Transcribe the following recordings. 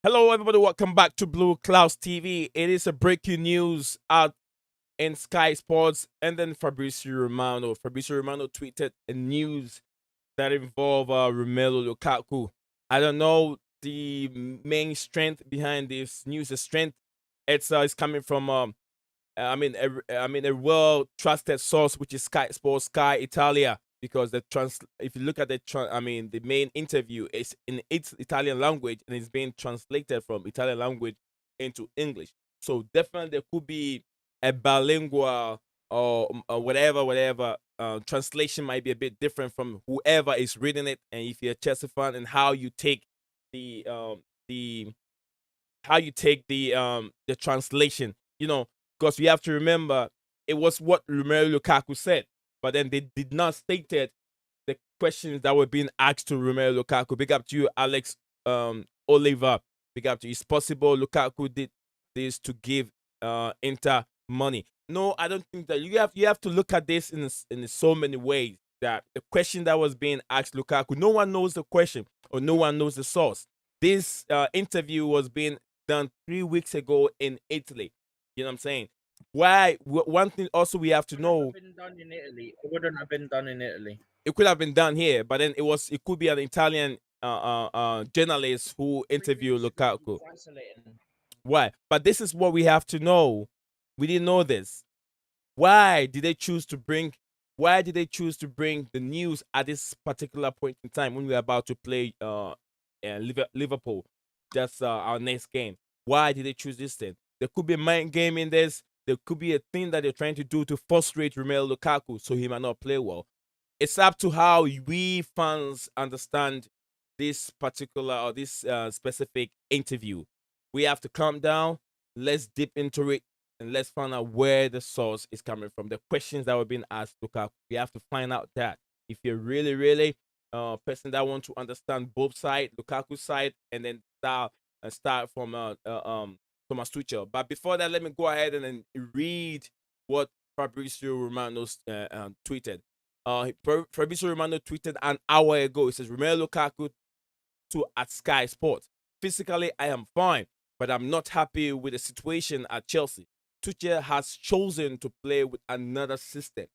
Hello, everybody. Welcome back to Blue Clouds TV. It is a breaking news out in Sky Sports, and then Fabrizio Romano. Fabrizio Romano tweeted a news that involved Romelu Lukaku. I don't know the main strength behind this news. The strength it's coming from a well trusted source, which is Sky Sports, Sky Italia, because if you look at the main interview is in its Italian language and it's being translated from Italian language into English. So definitely there could be a bilingual or whatever translation might be a bit different from whoever is reading it. And if you're a Chelsea fan, and the how you take the translation, because we have to remember it was what Romelu Lukaku said, but then they did not stated the questions that were being asked to Romelu Lukaku. Big up to you, Alex Oliver. Big up to you. It's possible Lukaku did this to give Inter money. No, I don't think that you have to look at this in so many ways. That the question that was being asked Lukaku, no one knows the question or no one knows the source. This interview was being done 3 weeks ago in Italy. You know what I'm saying? One thing also we have to know, Been done in Italy. It wouldn't have been done in Italy. it could have been done here, but then it could be an Italian journalist who 3 weeks interviewed ago, he Lukaku. was isolating. Why? But this is what we have to know. We didn't know this. Why did they choose to bring? Why did they choose to bring the news at this particular point in time when we're about to play Liverpool? That's our next game. Why did they choose this thing? There could be a mind game in this. There could be a thing that they're trying to do to frustrate Romelu Lukaku so he might not play well. It's up to how we fans understand this particular or this specific interview. We have to calm down. Let's dip into it and let's find out where the source is coming from. The questions that were being asked Lukaku, we have to find out that. If you're really person that want to understand both sides, Lukaku's side, and then start from Thomas Tuchel. But before that, let me go ahead and then read what Fabrizio Romano tweeted. Fabrizio Romano tweeted an hour ago. He says, Romelu Lukaku to at Sky Sports. Physically, I am fine, but I'm not happy with the situation at Chelsea. Tuchel has chosen to play with another system.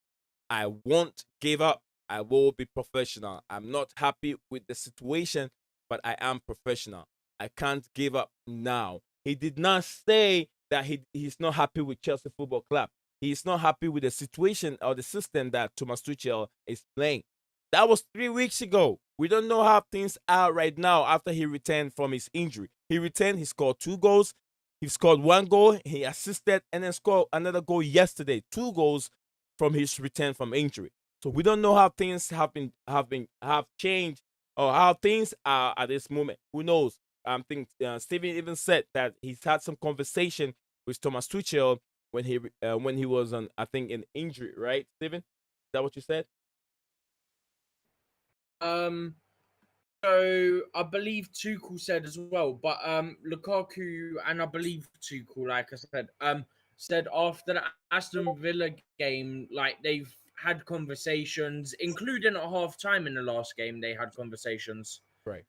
I won't give up. I will be professional. I'm not happy with the situation, but I am professional. I can't give up now. He did not say that he's not happy with Chelsea Football Club. He's not happy with the situation or the system that Thomas Tuchel is playing. That was 3 weeks ago. We don't know how things are right now after he returned from his injury. He returned, he scored 2 goals. He scored 1 goal, he assisted, and then scored another goal yesterday. 2 goals from his return from injury. So we don't know how things have changed or how things are at this moment. Who knows? I think Steven even said that he's had some conversation with Thomas Tuchel when he was on, I think, an injury, right, Steven? Is that what you said? Um, so I believe Tuchel said as well, but Lukaku and I believe Tuchel, like I said, said after the Aston Villa game, like they've had conversations, including at half time in the last game, they had conversations. Right.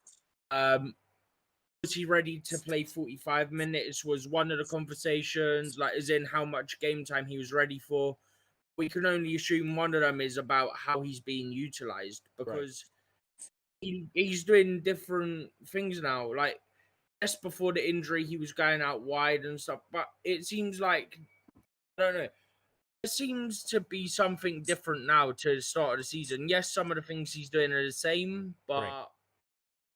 Um, was he ready to play 45 minutes? Was one of the conversations, like as in how much game time he was ready for. We can only assume one of them is about how he's being utilized Right. because he's doing different things now. Like just before the injury, he was going out wide and stuff, but it seems like I don't know. There seems to be something different now to the start of the season. Yes, some of the things he's doing are the same, Right. but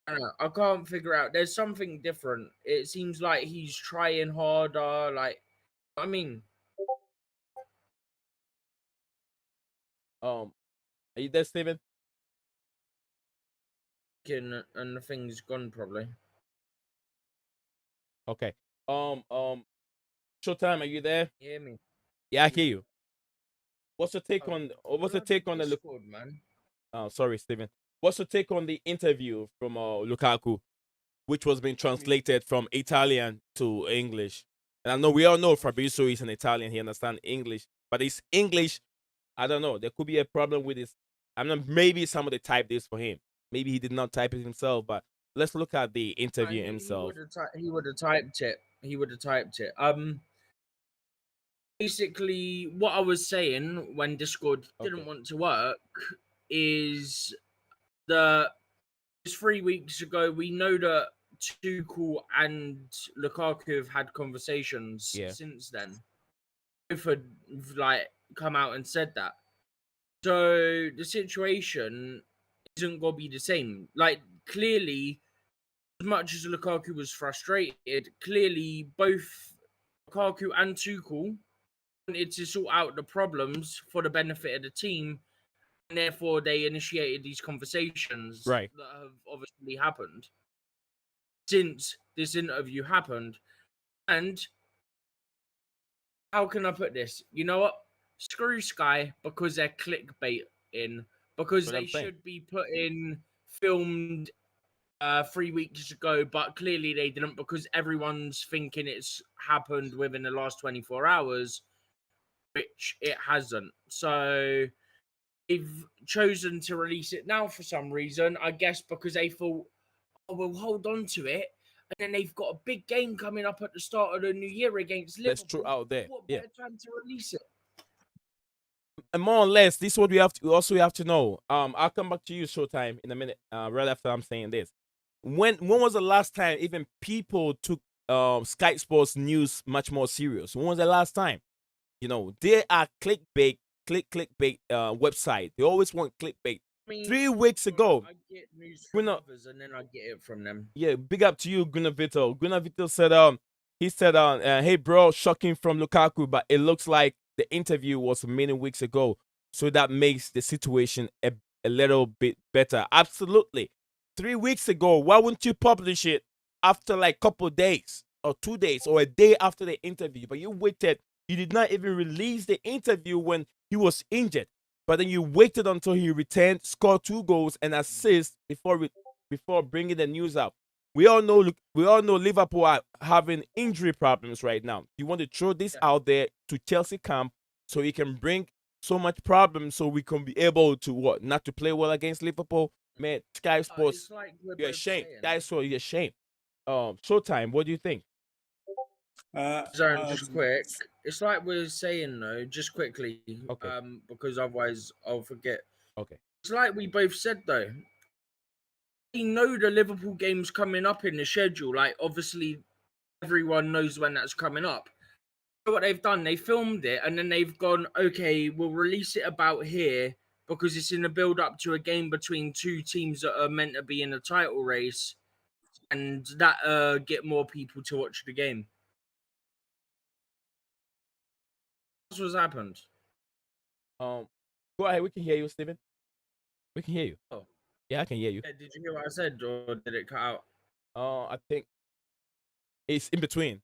I don't know. I can't figure out. There's something different. It seems like he's trying harder. Like I mean, Are you there, Steven? and the thing's gone probably. Okay. Showtime, are you there? You hear me? Yeah, I hear you. Oh, What's the bloody take on the Discord, man. sorry, Steven. What's your take on the interview from Lukaku, which was being translated from Italian to English? And I know we all know Fabrizio is an Italian; he understands English, but his English, I don't know. There could be a problem with his. I don't know. Maybe somebody typed this for him. Maybe he did not type it himself, but let's look at the interview He himself. would have he would have typed it. He would have typed it. Basically, what I was saying when Discord didn't Okay. want to work is that 3 weeks ago we know that Tuchel and Lukaku have had conversations Yeah. since then. Both had like come out and said that. So the situation isn't gonna be the same. Like clearly, as much as Lukaku was frustrated, clearly both Lukaku and Tuchel wanted to sort out the problems for the benefit of the team, and therefore they initiated these conversations Right. that have obviously happened since this interview happened. And how can I put this? You know what? Screw Sky because they're clickbait in That's because what they I'm saying. should be putting filmed 3 weeks ago, but clearly they didn't because everyone's thinking it's happened within the last 24 hours, which it hasn't. So they've chosen to release it now for some reason, I guess because they thought, oh, we'll hold on to it. And then they've got a big game coming up at the start of the new year against That's true Liverpool. out there. What Yeah. better time to release it? And more or less, this is what we also have to know. I'll come back to you, Showtime, in a minute. Right after I'm saying this. When was the last time even people took Sky Sports news much more serious? When was the last time? You know, they are clickbait website. They always want clickbait. I mean, 3 weeks ago, I get news we're from not. others and then I get it from them. Yeah, big up to you, Gunnar Vittel. Gunnar Vittel said, he said, hey bro, shocking from Lukaku, but it looks like the interview was many weeks ago, so that makes the situation a little bit better. Absolutely, 3 weeks ago, why wouldn't you publish it after like couple days or 2 days or a day after the interview? But you waited. You did not even release the interview when he was injured, but then you waited until he returned, scored 2 goals and assist before bringing the news out. We all know Liverpool are having injury problems right now. You want to throw this Yeah. out there to Chelsea camp so he can bring so much problems so we can be able to what not to play well against Liverpool. Man, Sky Sports, It's like we're you're both ashamed. saying. Guys, so you're ashamed. Showtime, what do you think? Zone, just quick. It's like we're saying though, just quickly, Okay, because otherwise I'll forget. okay, It's like we both said though. We know the Liverpool game's coming up in the schedule. Like obviously everyone knows when that's coming up. So what they've done, they filmed it and then they've gone, okay, we'll release it about here because it's in the build up to a game between two teams that are meant to be in a title race and that get more people to watch the game. That's what's happened. um, go ahead. We can hear you, Steven. We can hear you. Oh. Yeah, I can hear you. Yeah, did you hear what I said or did it cut out? I think it's in between.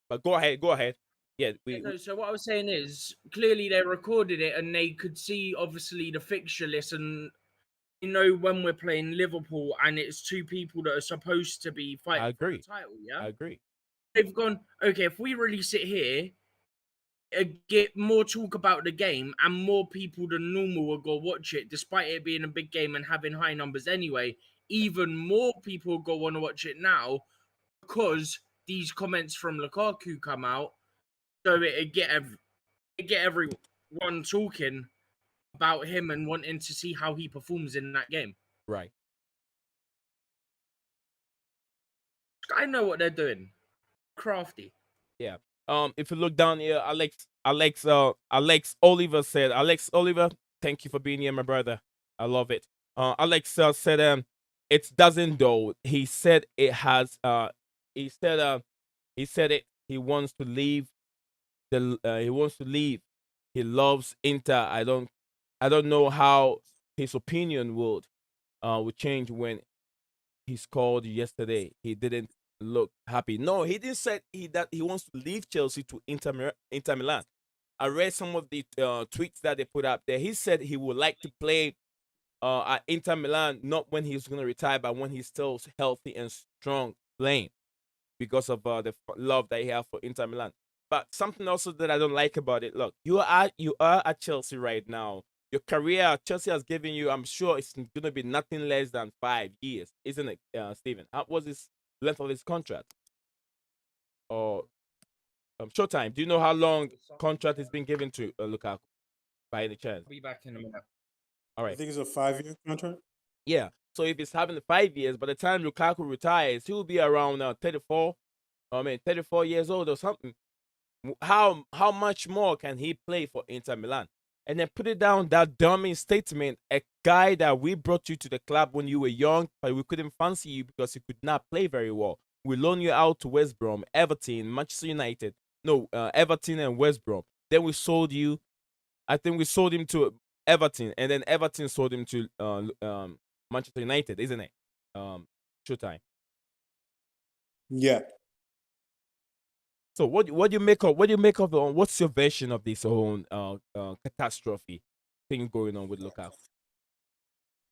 But go ahead. Go ahead. Yeah, No, so what I was saying is clearly they recorded it and they could see obviously the fixture list and you know when we're playing Liverpool and it's two people that are supposed to be I fighting for the agree. title, yeah? I agree. They've gone, okay, if we release it here, get more talk about the game and more people than normal will go watch it, despite it being a big game and having high numbers anyway. Even more people go want to watch it now because these comments from Lukaku come out, so it get everyone talking about him and wanting to see how he performs in that game. Right. I know what they're doing. Crafty. Yeah. If you look down here, Alex Oliver said, Alex Oliver, thank you for being here, my brother. I love it. Alex said, it doesn't though. He said it has. He said it. He wants to leave. He wants to leave. He loves Inter. I don't know how his opinion would change when he scored yesterday. He didn't look happy. No, he didn't say he wants to leave Chelsea to Inter Milan. I read some of the tweets that they put out there. He said he would like to play at Inter Milan, not when he's going to retire, but when he's still healthy and strong playing because of the love that he has for Inter Milan. But something also that I don't like about it, look, you are at Chelsea right now. Your career, Chelsea has given you. I'm sure it's going to be nothing less than 5 years, isn't it, Stephen? How was his length of his contract? Or Showtime? Do you know how long contract has been given to Lukaku by any chance? I'll be back in a minute. All I right. think it's a 5-year contract. Yeah. So if he's having 5 years, by the time Lukaku retires, he will be around 34. I mean, 34 years old or something. How much more can he play for Inter Milan? And then put it down that dummy statement, a guy that we brought you to the club when you were young, but we couldn't fancy you because you could not play very well. We loaned you out to West Brom, Everton, Manchester United. No, Everton and West Brom. Then we sold you. I think we sold him to Everton, and then Everton sold him to Manchester United, isn't it? Showtime. Yeah. So what do you make of what's your version of this whole catastrophe thing going on with Lukaku?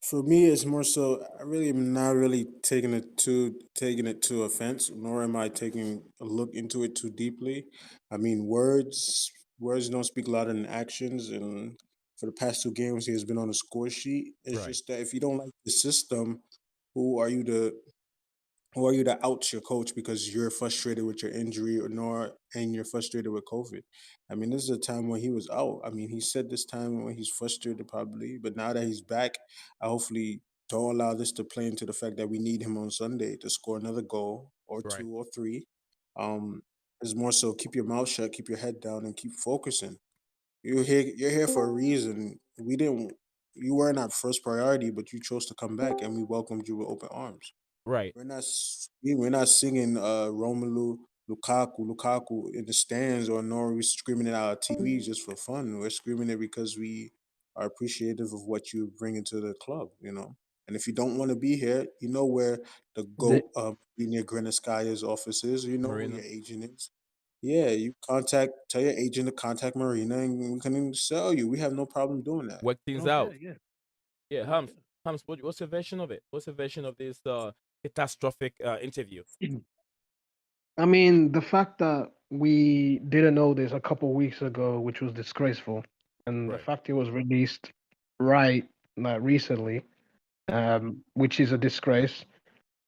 For me, it's more so. I really am not really taking it to offense, nor am I taking a look into it too deeply. I mean, words don't speak louder than actions, and for the past two games, he has been on the score sheet. It's Right. just that if you don't like the system, who are you to who are you to out your coach because you're frustrated with your injury and you're frustrated with COVID? I mean, this is a time when he was out. I mean, he said this time when he's frustrated probably, but now that he's back, I hopefully don't allow this to play into the fact that we need him on Sunday to score another goal or Right. two or three. Um, it's more so keep your mouth shut, keep your head down, and keep focusing. You're here for a reason. We didn't. You weren't our first priority, but you chose to come back, and we welcomed you with open arms. Right. We're not singing Romelu Lukaku in the stands, or nor are we screaming it out of TV just for fun. We're screaming it because we are appreciative of what you bring into the club, you know. And if you don't want to be here, you know where the The, GOAT near Greniskaya's office is, you know who your Marina, agent is. Yeah, tell your agent to contact Marina and we can sell you. We have no problem doing that. work things oh out. yeah, yeah, Yeah, yeah. Hams, what's your version of it? What's your version of this catastrophic interview? I mean, the fact that we didn't know this a couple weeks ago, which was disgraceful, and the Right. fact it was released right like recently, which is a disgrace.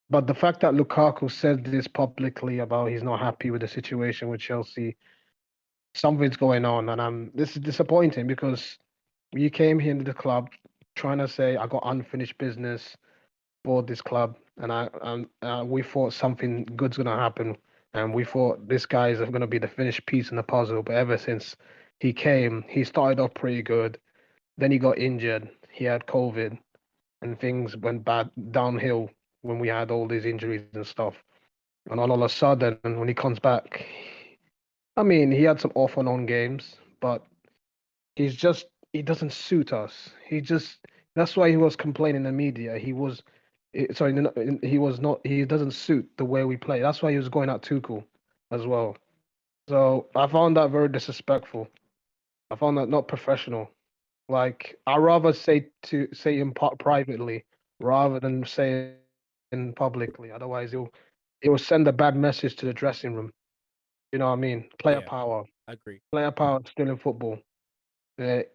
But the fact that Lukaku said this publicly about he's not happy with the situation with Chelsea, something's going on, and this is disappointing because you came here into the club trying to say I got unfinished business for this club, and we thought something good's gonna happen, and we thought this guy is gonna be the finished piece in the puzzle. But ever since he came, he started off pretty good. Then he got injured. He had COVID, and things went bad downhill when we had all these injuries and stuff. And all of a sudden, when he comes back, I mean, he had some off and on games, but he doesn't suit us. That's why he was complaining in the media. Sorry, he was not. He doesn't suit the way we play. That's why he was going at Tuchel as well. So I found that very disrespectful. I found that not professional. Like I rather say him privately rather than saying publicly. Otherwise, it will send a bad message to the dressing room. You know what I mean? Yeah, I agree. Player power still in football.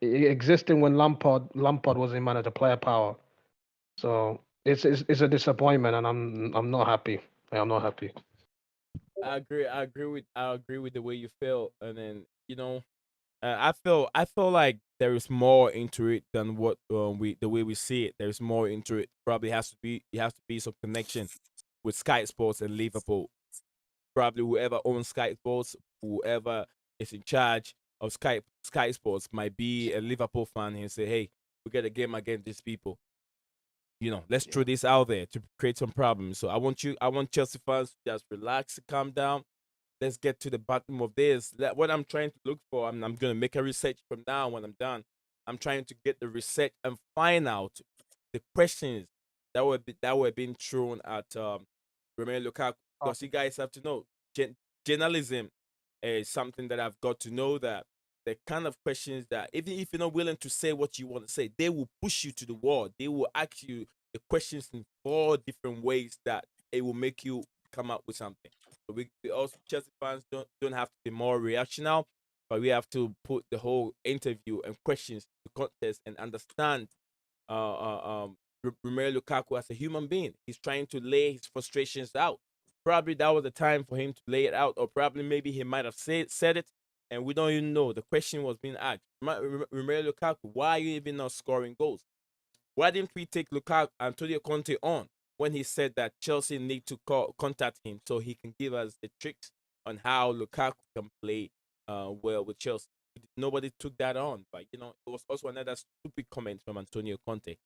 Existing when Lampard was in manager. Player power. So it's a disappointment, and I'm not happy. I'm not happy. I agree with the way you feel, and then I feel like there is more into it than what we the way we see it. There's more into it. Probably has to be some connection with Sky Sports and Liverpool. Probably whoever owns Sky Sports, whoever is in charge of Sky Sports might be a Liverpool fan and say, "Hey, we got a game against these people. Let's throw Yeah. this out there to create some problems." So I want Chelsea fans to just relax, calm down. Let's get to the bottom of this. What I'm trying to look for, I'm going to make a research from now when I'm done. I'm trying to get the research and find out the questions that were being thrown at Romelu Lukaku. Because you guys have to know, journalism is something that I've got to know that the kind of questions that even if you're not willing to say what you want to say, they will push you to the wall. They will ask you the questions in 4 different ways that it will make you come up with something. So we also Chelsea fans don't have to be more reactional. but we have to put the whole interview and questions to context and understand Romelu Lukaku as a human being. He's trying to lay his frustrations out. Probably that was the time for him to lay it out, or probably maybe he might have said it, and we don't even know. The question was being asked: Romelu Lukaku, why are you even not scoring goals? Why didn't we take Lukaku Antonio Conte on when he said that Chelsea need to contact him so he can give us the tricks on how Lukaku can play well with Chelsea? Nobody took that on, but it was also another stupid comment from Antonio Conte.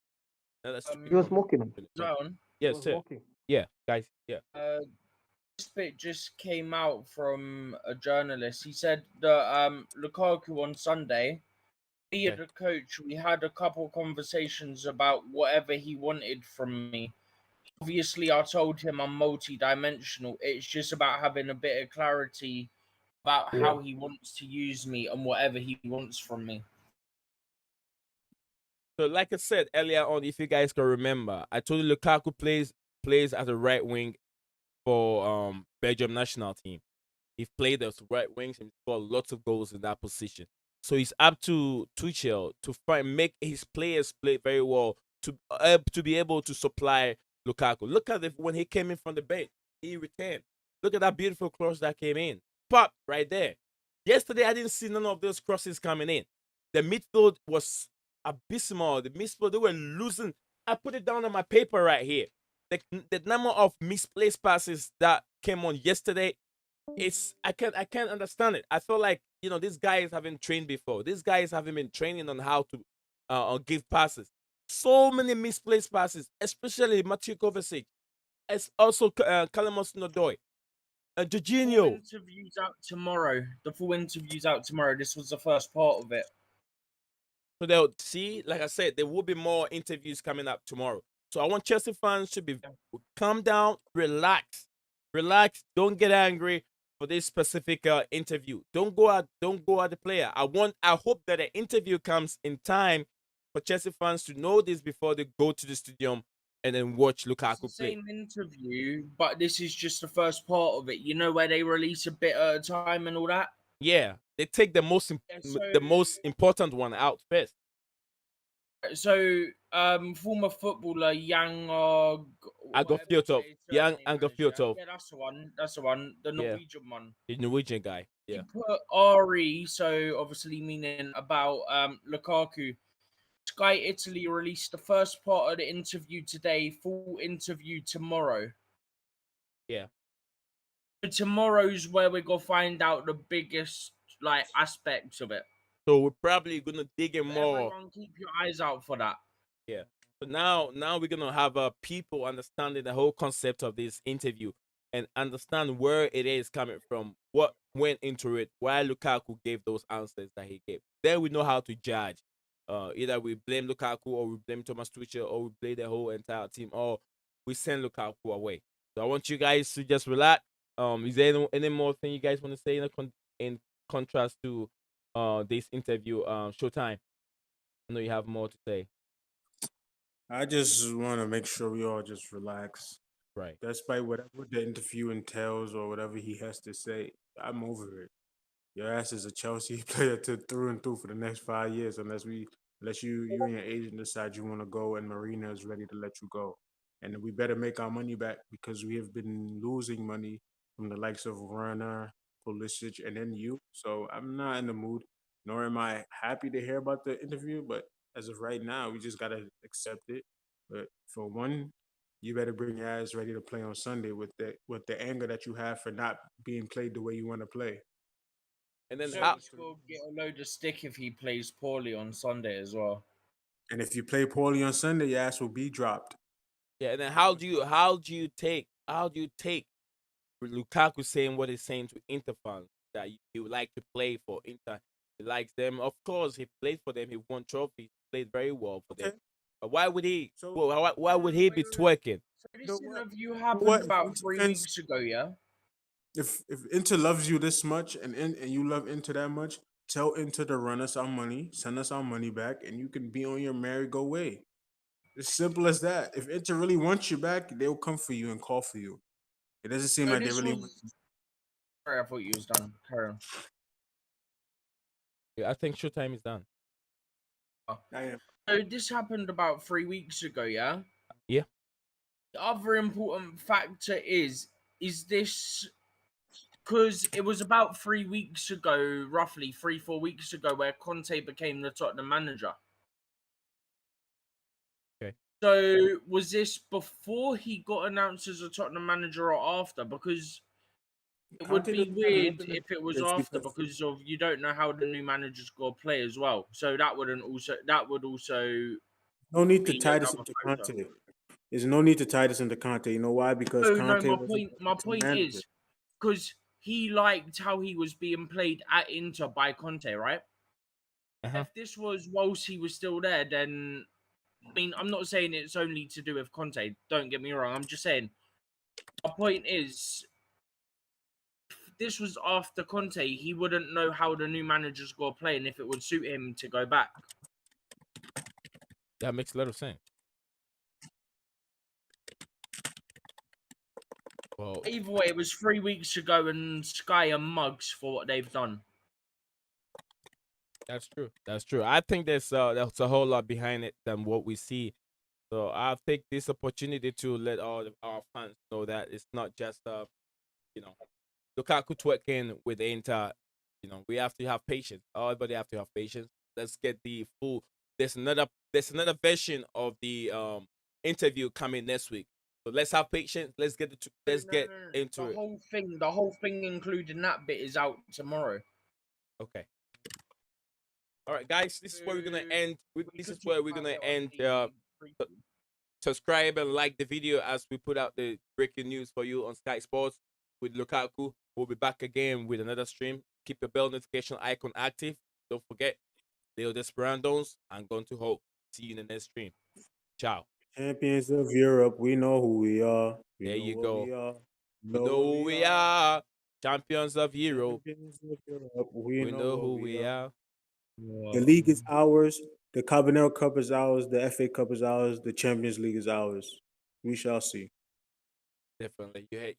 Another stupid He was comment. mocking him. Zone. He Yes, was sir. mocking. Yeah, guys. Yeah. This bit just came out from a journalist. He said that Lukaku on Sunday, me and Okay. the coach, we had a couple conversations about whatever he wanted from me. Obviously, I told him I'm multi-dimensional. It's just about having a bit of clarity about Yeah. how he wants to use me and whatever he wants from me. So, like I said earlier on, if you guys can remember, I told you Lukaku plays as a right wing for Belgium national team. He played as right wings and scored lots of goals in that position. So it's up to Tuchel to make his players play very well to be able to supply Lukaku. Look at it when he came in from the bench, he returned. Look at that beautiful cross that came in, pop right there. Yesterday I didn't see none of those crosses coming in. The midfield was abysmal. The midfield, they were losing. I put it down on my paper right here. The number of misplaced passes that came on yesterday, I can't understand it. I feel like these guys haven't trained before. These guys haven't been training on how to give passes. So many misplaced passes, especially Matthew Kovacic. It's also Callum Hudson-Odoi, Full Jorginho. interviews out tomorrow. The full interviews out tomorrow. This was the first part of it. So they'll see, like I said, there will be more interviews coming up tomorrow. So I want Chelsea fans to be calm down, relax. Don't get angry for this specific interview. Don't go at the player. I hope that the interview comes in time for Chelsea fans to know this before they go to the stadium and then watch It's the Lukaku play. same interview, but this is just the first part of it. You know where they release a bit at a time and all that. Yeah, they take the most Yeah, the most important one out first. former footballer Yang whatever you Agofioto, say his young surname is, yeah, Agofioto, yeah, that's the one. That's the one. The yeah, Norwegian one. the Norwegian guy. He Yeah. put Ari, so obviously meaning about Lukaku. Sky Italy released the first part of the interview today, full interview tomorrow. Yeah. So tomorrow's where we're gonna find out the biggest aspects of it. So we're probably gonna dig in So more. everyone keep your eyes out for that. Yeah. So now we're gonna have people understanding the whole concept of this interview and understand where it is coming from, what went into it, why Lukaku gave those answers that he gave. Then we know how to judge. Either we blame Lukaku or we blame Thomas Tuchel or we blame the whole entire team or we send Lukaku away. So I want you guys to just relax. Is there any more thing you guys want to say in contrast to this interview? Showtime. I know you have more to say. I just want to make sure we all just relax. Right. Despite whatever the interview entails or whatever he has to say, I'm over it. Your ass is a Chelsea player through and through for the next 5 years, unless you and your agent decide you want to go and Marina is ready to let you go. And we better make our money back because we have been losing money from the likes of Werner, Pulisic, and then you. So I'm not in the mood, nor am I happy to hear about the interview. But as of right now, we just gotta accept it. But for one, you better bring your ass ready to play on Sunday with the anger that you have for not being played the way you want to play. And then So how? he's gonna get a load of stick if he plays poorly on Sunday as well. And if you play poorly on Sunday, your ass will be dropped. Yeah. And then how do you take Lukaku saying what he's saying to Inter fans that he would like to play for Inter? He likes them. Of course, he played for them. He won trophies. Played very well for them. Okay. But why would he? So Well, why No, would no, he wait, be wait, wait. twerking? So you this know what? interview You know happened what? If about Inter 3 weeks fans, ago, yeah? if Inter loves you this much and you love Inter that much, tell Inter to run us our money, send us our money back, and you can be on your merry-go way. It's simple as that. If Inter really wants you back, they'll come for you and call for you. It doesn't seem So like they this really want was. Sorry, I thought you was done. Carry on. I think showtime is done. I am. So this happened about 3 weeks ago, yeah? Yeah. The other important factor is this because it was about 3 weeks ago, roughly 3, 4 weeks ago, where Conte became the Tottenham manager. Okay. So was this before he got announced as a Tottenham manager or after? Because it would Conte be doesn't have weird nothing to if do it with was this after because because of you don't know how the new manager's going to play as well. So that would also no need to be tie this another into factor. Conte. There's no need to tie this into Conte. You know why? Because No, Conte my wasn't point a my fucking point manager. is because he liked how he was being played at Inter by Conte, right? Uh-huh. If this was whilst he was still there, then I mean, I'm not saying it's only to do with Conte. Don't get me wrong. I'm just saying my point is if this was after Conte, he wouldn't know how the new manager's going to play and if it would suit him to go back. That makes a lot of sense. Well, Either way, it was 3 weeks ago, and Sky are mugs for what they've done. that's true. That's true. I think there's a whole lot behind it than what we see. So I'll take this opportunity to let all of our fans know that it's not just you know, Lukaku twerking with Inter. You know, we have to have patience. Everybody have to have patience. Let's get the full. There's another version of the interview coming next week. So let's have patience. Let's get let's No, get no, no. into The it. whole thing, including that bit, is out tomorrow. Okay. All right, guys. This is where we're gonna end. This could is where talk we're about gonna it on end. the preview. Subscribe and like the video as we put out the breaking news for you on Sky Sports with Lukaku. We'll be back again with another stream. Keep your bell notification icon active. Don't forget, Leo Desperandos. I'm going to hope. See you in the next stream. Ciao. Champions of Europe, we know who we are. We There know you what go. we are. We We know know what who we we are. are. Champions of Europe. Champions of Europe, we We know know what who we we are. are. The league is ours. The Cabanel Cup is ours. The FA Cup is ours. The Champions League is ours. We shall see. Definitely. You had